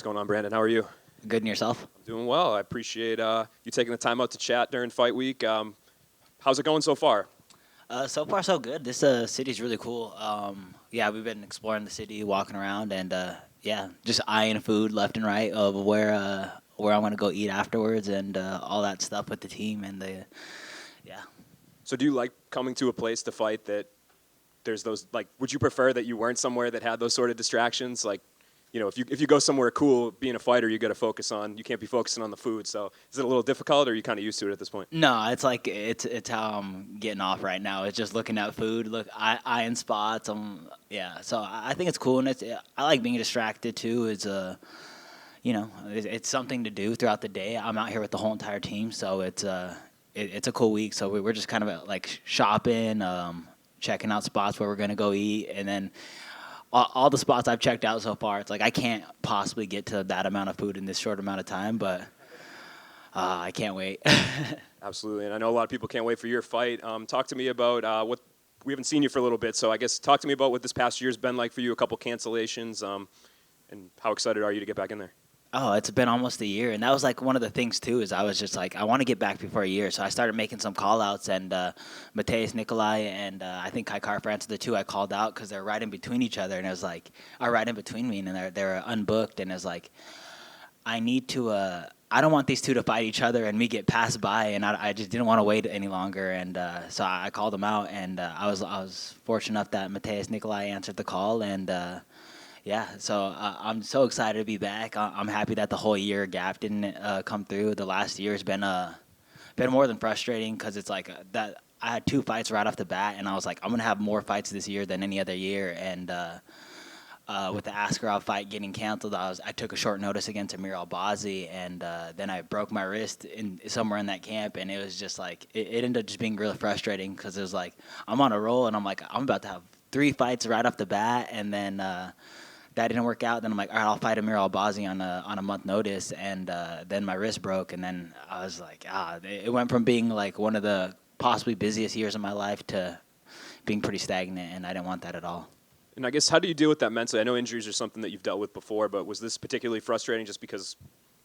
What's going on, Brandon? How are you? Good, and yourself? I'm doing well. I appreciate you taking the time out to chat during fight week. How's it going so far? So far, so good. This city's really cool. We've been exploring the city, walking around, and just eyeing food left and right of where I'm gonna go eat afterwards, and all that stuff with the team So do you like coming to a place to fight that there's those, like, would you prefer that you weren't somewhere that had those sort of distractions? Like, you know, if you go somewhere cool, being a fighter, you got to you can't be focusing on the food. So is it a little difficult, or are you kind of used to it at this point? No, it's like it's how I'm getting off right now. It's just looking at food, eyeing spots. So I think it's cool, and I like being distracted too. It's something to do throughout the day. I'm out here with the whole entire team, so it's a cool week. So we're just kind of like shopping, checking out spots where we're gonna go eat, and then all the spots I've checked out so far, it's like I can't possibly get to that amount of food in this short amount of time, but I can't wait. Absolutely, and I know a lot of people can't wait for your fight. Talk to me about what we haven't seen you for a little bit, so I guess talk to me about what this past year's been like for you. A couple cancellations, and how excited are you to get back in there? Oh, it's been almost a year, and that was like one of the things too. Is I was just like, I want to get back before a year, so I started making some call-outs, and Matheus Nicolau and I think Kai France are the two I called out because they're right in between each other, and it was like, right in between me, and they're unbooked, and it's like, I need to. I don't want these two to fight each other and me get passed by, and I just didn't want to wait any longer, and so I called them out, and I was fortunate enough that Matheus Nicolau answered the call, and. So I'm so excited to be back. I'm happy that the whole year gap didn't come through. The last year has been more than frustrating because it's like that. I had 2 fights right off the bat, and I was like, I'm gonna have more fights this year than any other year. And with the Askarov fight getting canceled, I took a short notice against Amir Albazi, and then I broke my wrist somewhere in that camp, and it was just like it ended up just being really frustrating because it was like I'm on a roll, and I'm like I'm about to have 3 fights right off the bat, and then. That didn't work out. Then I'm like, all right, I'll fight Amir Albazi on a month notice, and then my wrist broke, and then I was like, it went from being like one of the possibly busiest years of my life to being pretty stagnant, and I didn't want that at all. And I guess how do you deal with that mentally? I know injuries are something that you've dealt with before, but was this particularly frustrating just because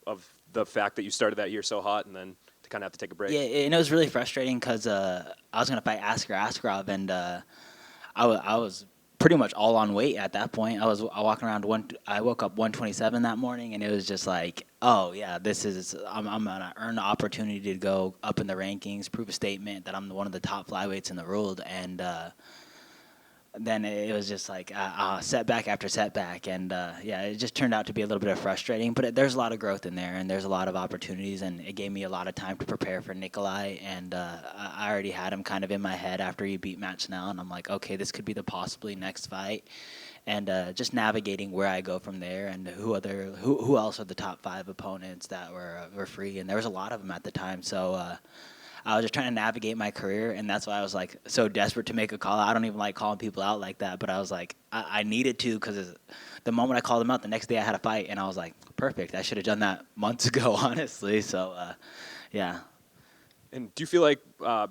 of the fact that you started that year so hot and then to kind of have to take a break? Yeah, and it was really frustrating because I was going to fight Askarov, and I was pretty much all on weight at that point. I walking around I woke up 127 that morning, and it was just like, oh yeah, I'm gonna earn the opportunity to go up in the rankings, prove a statement that I'm one of the top flyweights in the world, and then it was just like setback after setback, and it just turned out to be a little bit of frustrating. But there's a lot of growth in there, and there's a lot of opportunities, and it gave me a lot of time to prepare for Nicolau. And I already had him kind of in my head after he beat Matt Snell, and I'm like, okay, this could be the possibly next fight, and just navigating where I go from there, and who else are the top 5 opponents that were free, and there was a lot of them at the time, so. I was just trying to navigate my career, and that's why I was like so desperate to make a call. I don't even like calling people out like that, but I was like, I needed to because the moment I called them out, the next day I had a fight, and I was like, perfect. I should have done that months ago, honestly. So, yeah. And do you feel like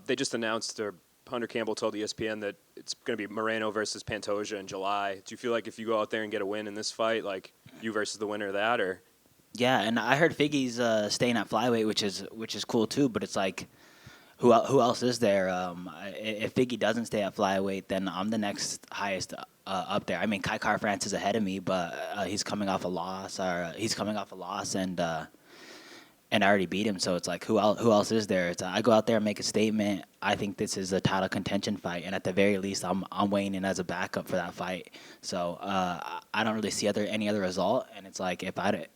they just announced, or Hunter Campbell told ESPN that it's going to be Moreno versus Pantoja in July? Do you feel like if you go out there and get a win in this fight, like you versus the winner of that, or? Yeah, and I heard Figgy's staying at flyweight, which is cool too. But it's like. Who else is there? If Figgy doesn't stay at flyweight, then I'm the next highest up there. I mean, Kai France is ahead of me, but he's coming off a loss, and I already beat him. So it's like, who else is there? I go out there and make a statement. I think this is a title contention fight, and at the very least, I'm weighing in as a backup for that fight. So I don't really see any other result, and it's like if I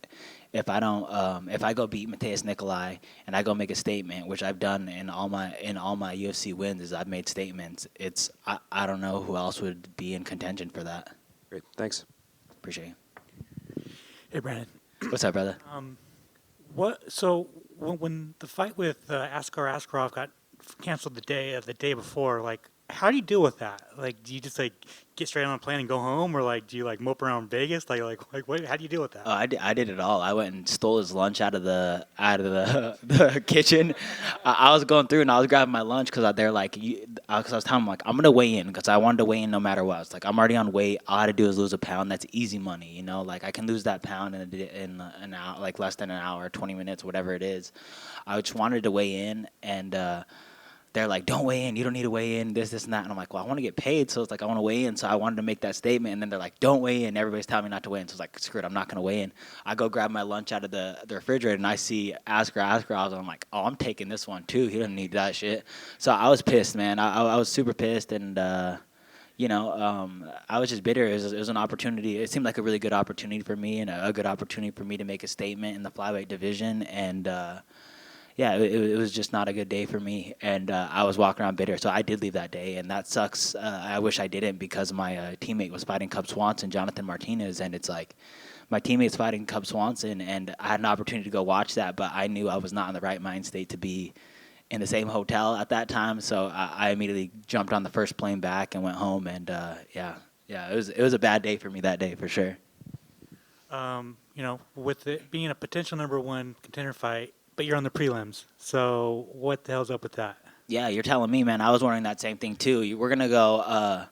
go beat Matheus Nicolau and I go make a statement, which I've done in all my UFC wins, is I've made statements. I don't know who else would be in contention for that. Great, thanks. Appreciate you. Hey, Brandon. What's up, brother? So when the fight with Askarov got canceled the day before, like, how do you deal with that? Like, do you just like get straight on a plane and go home, or like do you like mope around Vegas? Like what? How do you deal with that? Oh, I did it all. I went and stole his lunch out of the kitchen. I was going through and I was grabbing my lunch because they're like, because I was telling him, like, I'm going to weigh in because I wanted to weigh in no matter what. It's like, I'm already on weight. All I had to do is lose a pound. That's easy money, you know? Like, I can lose that pound in an hour, like less than an hour, 20 minutes, whatever it is. I just wanted to weigh in, and they're like, don't weigh in. You don't need to weigh in, this, and that. And I'm like, well, I want to get paid, so it's like I want to weigh in. So I wanted to make that statement, and then they're like, don't weigh in. Everybody's telling me not to weigh in. So it's like, screw it, I'm not going to weigh in. I go grab my lunch out of the refrigerator, and I see Askarov. I'm like, oh, I'm taking this one, too. He doesn't need that shit. So I was pissed, man. I was super pissed, and, I was just bitter. It was an opportunity. It seemed like a really good opportunity for me and a good opportunity for me to make a statement in the flyweight division, and yeah, it was just not a good day for me, and I was walking around bitter. So I did leave that day, and that sucks. I wish I didn't because my teammate was fighting Cub Swanson, Jonathan Martinez, and it's like my teammate's fighting Cub Swanson, and I had an opportunity to go watch that, but I knew I was not in the right mind state to be in the same hotel at that time. So I immediately jumped on the first plane back and went home, and it was a bad day for me that day for sure. With it being a potential number one contender fight, but you're on the prelims. So what the hell's up with that? Yeah, you're telling me, man. I was wondering that same thing too. We're gonna go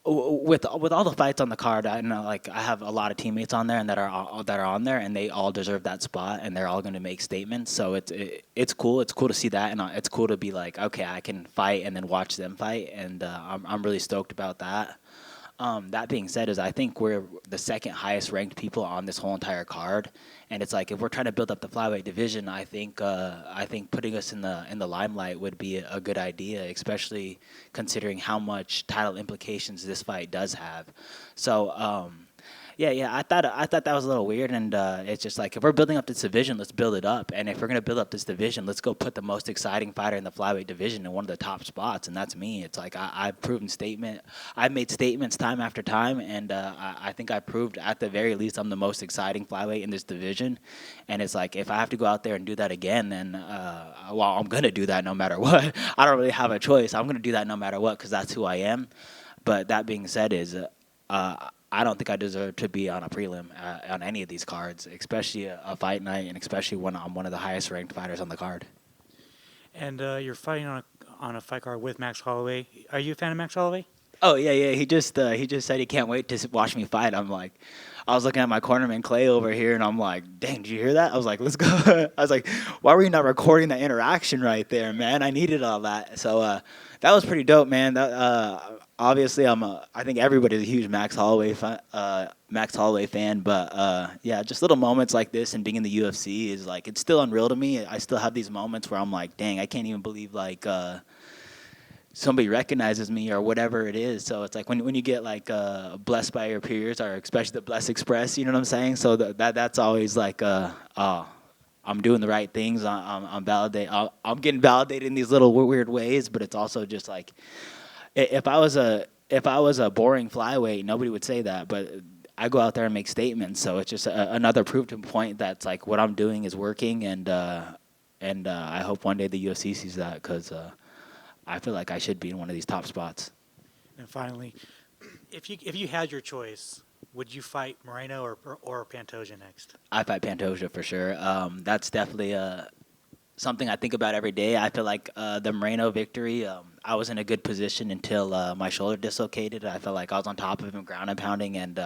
with all the fights on the card. I know, like, I have a lot of teammates on there and that are on there, and they all deserve that spot, and they're all gonna make statements. So it's cool. It's cool to see that, and it's cool to be like, okay, I can fight and then watch them fight, and I'm really stoked about that. That being said, I think we're the second highest ranked people on this whole entire card, and it's like if we're trying to build up the flyweight division, I think putting us in the limelight would be a good idea, especially considering how much title implications this fight does have. So. I thought that was a little weird, and it's just like if we're building up this division, let's build it up, and if we're gonna build up this division, let's go put the most exciting fighter in the flyweight division in one of the top spots, and that's me. It's like I've made statements time after time, and I think I proved at the very least I'm the most exciting flyweight in this division, and it's like if I have to go out there and do that again, then I'm gonna do that no matter what. I don't really have a choice. I'm gonna do that no matter what because that's who I am. But that being said, I don't think I deserve to be on a prelim on any of these cards, especially a fight night, and especially when I'm one of the highest ranked fighters on the card. And you're fighting on a fight card with Max Holloway. Are you a fan of Max Holloway? Oh yeah. He just said he can't wait to watch me fight. I'm like, I was looking at my cornerman Clay over here, and I'm like, dang, did you hear that? I was like, let's go. I was like, why were you not recording that interaction right there, man? I needed all that. So that was pretty dope, man. That obviously I think everybody's a huge Max Holloway fan, but just little moments like this and being in the UFC is like it's still unreal to me. I still have these moments where I'm like, dang, I can't even believe like somebody recognizes me or whatever it is. So it's like when you get like blessed by your peers, or especially the Bless Express, you know what I'm saying? So that's always like I'm doing the right things. I'm getting validated in these little weird ways, but it's also just like if I was a boring flyweight, nobody would say that, but I go out there and make statements. So it's just another proof point that's like what I'm doing is working, and I hope one day the UFC sees that because I feel like I should be in one of these top spots. And finally, if you had your choice, would you fight Moreno or Pantoja next? I fight Pantoja for sure. That's definitely something I think about every day. I feel like the Moreno victory, I was in a good position until my shoulder dislocated. I felt like I was on top of him, ground and pounding and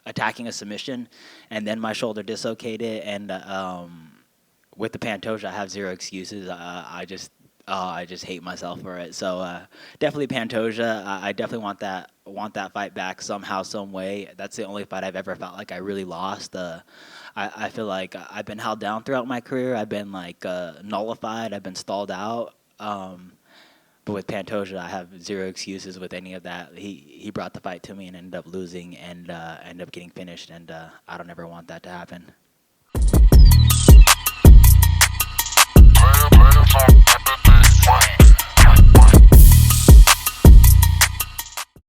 attacking a submission, and then my shoulder dislocated. And with the Pantoja, I have zero excuses. I just hate myself for it. So definitely Pantoja. I definitely want that fight back somehow, some way. That's the only fight I've ever felt like I really lost. I feel like I've been held down throughout my career. I've been like nullified. I've been stalled out. But with Pantoja, I have zero excuses with any of that. He brought the fight to me and ended up losing and ended up getting finished. And I don't ever want that to happen.